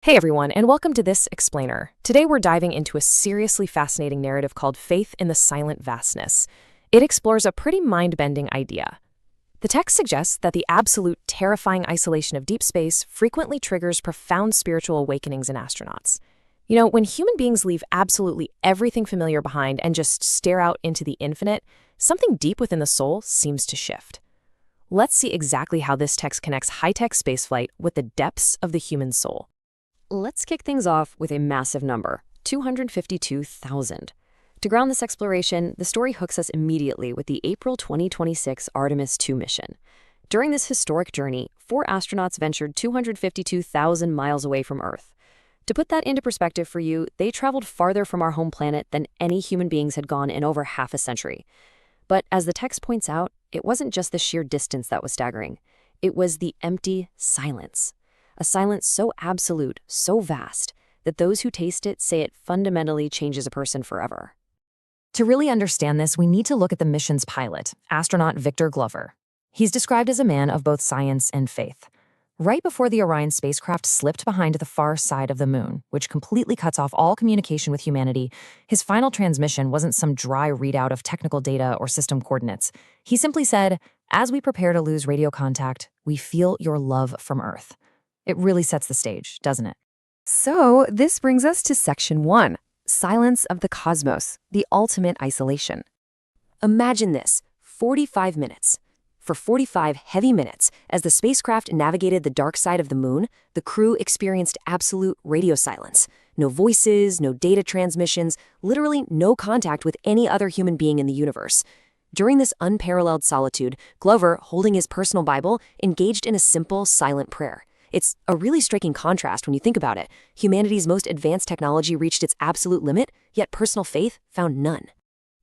Hey everyone, and welcome to this Explainer. Today we're diving into a seriously fascinating narrative called Faith in the Silent Vastness. It explores a pretty mind-bending idea. The text suggests that the absolute, terrifying isolation of deep space frequently triggers profound spiritual awakenings in astronauts. You know, when human beings leave absolutely everything familiar behind and just stare out into the infinite, something deep within the soul seems to shift. Let's see exactly how this text connects high-tech spaceflight with the depths of the human soul. Let's kick things off with a massive number, 252,000. To ground this exploration, the story hooks us immediately with the April 2026 Artemis II mission. During this historic journey, 4 astronauts ventured 252,000 miles away from Earth. To put that into perspective for you, they traveled farther from our home planet than any human beings had gone in over half a century. But as the text points out, it wasn't just the sheer distance that was staggering. It was the empty silence. A silence so absolute, so vast, that those who taste it say it fundamentally changes a person forever. To really understand this, we need to look at the mission's pilot, astronaut Victor Glover. He's described as a man of both science and faith. Right before the Orion spacecraft slipped behind the far side of the moon, which completely cuts off all communication with humanity, his final transmission wasn't some dry readout of technical data or system coordinates. He simply said, "As we prepare to lose radio contact, we feel your love from Earth." It really sets the stage, doesn't it? So this brings us to Section 1, Silence of the Cosmos, the Ultimate Isolation. Imagine this, 45 minutes. For 45 heavy minutes, as the spacecraft navigated the dark side of the moon, the crew experienced absolute radio silence. No voices, no data transmissions, literally no contact with any other human being in the universe. During this unparalleled solitude, Glover, holding his personal Bible, engaged in a simple, silent prayer. It's a really striking contrast when you think about it. Humanity's most advanced technology reached its absolute limit, yet personal faith found none.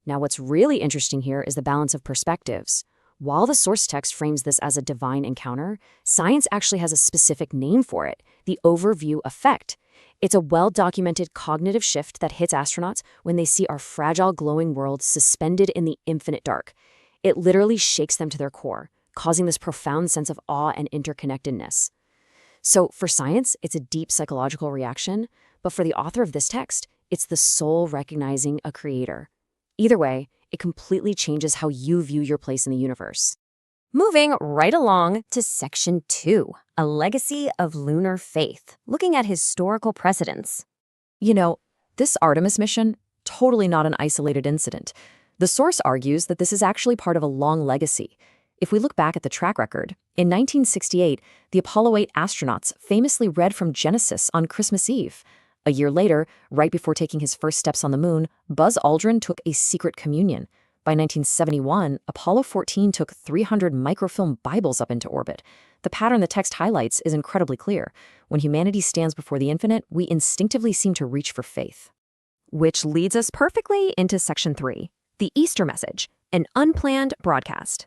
Now, what's really interesting here is the balance of perspectives. While the source text frames this as a divine encounter, science actually has a specific name for it, the overview effect. It's a well-documented cognitive shift that hits astronauts when they see our fragile, glowing world suspended in the infinite dark. It literally shakes them to their core, causing this profound sense of awe and interconnectedness. So for science, it's a deep psychological reaction, but for the author of this text, it's the soul recognizing a creator. Either way, it completely changes how you view your place in the universe. Moving right along to Section 2, A Legacy of Lunar Faith, looking at historical precedents. You know, this Artemis mission, totally not an isolated incident. The source argues that this is actually part of a long legacy. If we look back at the track record, in 1968, the Apollo 8 astronauts famously read from Genesis on Christmas Eve. A year later, right before taking his first steps on the moon, Buzz Aldrin took a secret communion. By 1971, Apollo 14 took 300 microfilm Bibles up into orbit. The pattern the text highlights is incredibly clear. When humanity stands before the infinite, we instinctively seem to reach for faith. Which leads us perfectly into Section 3, The Easter Message, an unplanned broadcast.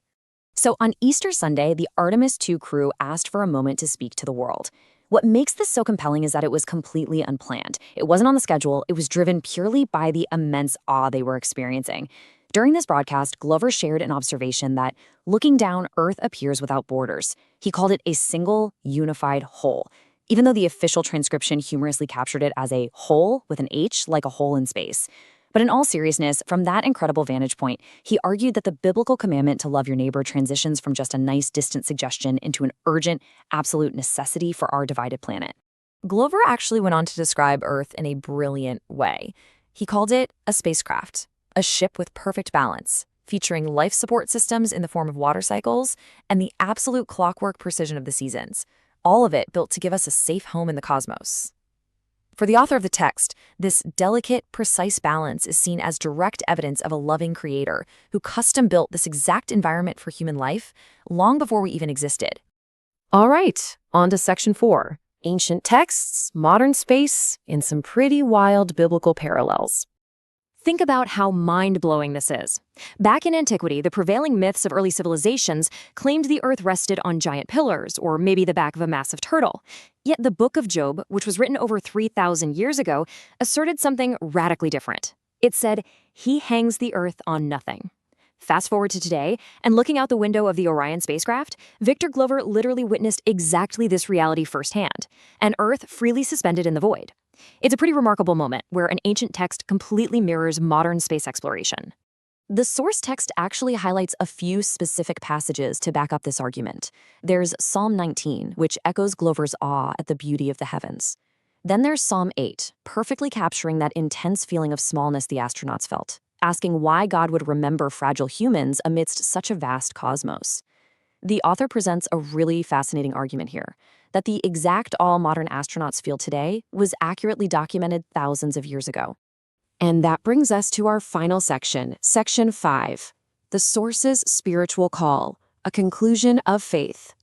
So on Easter Sunday, the Artemis II crew asked for a moment to speak to the world. What makes this so compelling is that it was completely unplanned. It wasn't on the schedule. It was driven purely by the immense awe they were experiencing. During this broadcast, Glover shared an observation that, looking down, Earth appears without borders. He called it a single, unified whole, even though the official transcription humorously captured it as a hole with an H, like a hole in space. But in all seriousness, from that incredible vantage point, he argued that the biblical commandment to love your neighbor transitions from just a nice, distant suggestion into an urgent, absolute necessity for our divided planet. Glover actually went on to describe Earth in a brilliant way. He called it a spacecraft, a ship with perfect balance, featuring life support systems in the form of water cycles and the absolute clockwork precision of the seasons, all of it built to give us a safe home in the cosmos. For the author of the text, this delicate, precise balance is seen as direct evidence of a loving creator who custom-built this exact environment for human life long before we even existed. All right, on to Section 4, Ancient Texts, Modern Space, and some pretty wild biblical parallels. Think about how mind-blowing this is. Back in antiquity, the prevailing myths of early civilizations claimed the Earth rested on giant pillars, or maybe the back of a massive turtle. Yet the Book of Job, which was written over 3,000 years ago, asserted something radically different. It said, "He hangs the earth on nothing." Fast forward to today, and looking out the window of the Orion spacecraft, Victor Glover literally witnessed exactly this reality firsthand, an Earth freely suspended in the void. It's a pretty remarkable moment where an ancient text completely mirrors modern space exploration. The source text actually highlights a few specific passages to back up this argument. There's Psalm 19, which echoes Glover's awe at the beauty of the heavens. Then there's Psalm 8, perfectly capturing that intense feeling of smallness the astronauts felt, asking why God would remember fragile humans amidst such a vast cosmos. The author presents a really fascinating argument here, that the exact awe modern astronauts feel today was accurately documented thousands of years ago. And that brings us to our final section, Section 5, the source's spiritual call, a conclusion of faith.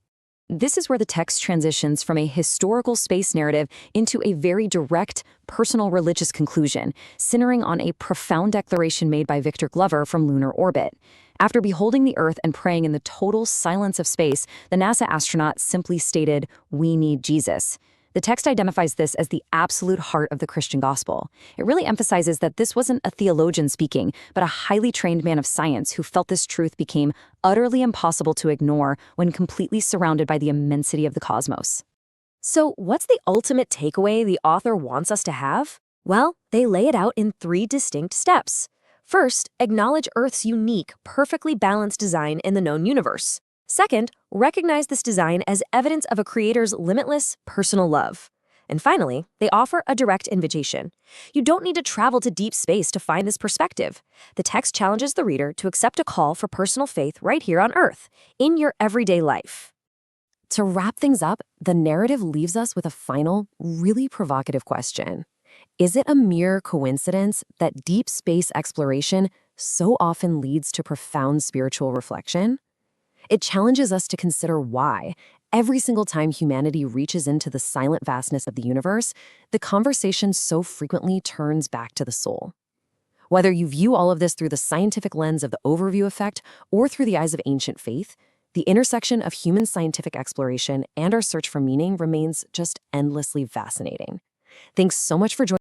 This is where the text transitions from a historical space narrative into a very direct, personal religious conclusion, centering on a profound declaration made by Victor Glover from lunar orbit. After beholding the Earth and praying in the total silence of space, the NASA astronaut simply stated, "We need Jesus." The text identifies this as the absolute heart of the Christian gospel. It really emphasizes that this wasn't a theologian speaking, but a highly trained man of science who felt this truth became utterly impossible to ignore when completely surrounded by the immensity of the cosmos. So, what's the ultimate takeaway the author wants us to have? Well, they lay it out in 3 distinct steps. First, acknowledge Earth's unique, perfectly balanced design in the known universe. Second, recognize this design as evidence of a creator's limitless, personal love. And finally, they offer a direct invitation. You don't need to travel to deep space to find this perspective. The text challenges the reader to accept a call for personal faith right here on Earth, in your everyday life. To wrap things up, the narrative leaves us with a final, really provocative question. Is it a mere coincidence that deep space exploration so often leads to profound spiritual reflection? It challenges us to consider why, every single time humanity reaches into the silent vastness of the universe, the conversation so frequently turns back to the soul. Whether you view all of this through the scientific lens of the overview effect or through the eyes of ancient faith, the intersection of human scientific exploration and our search for meaning remains just endlessly fascinating. Thanks so much for joining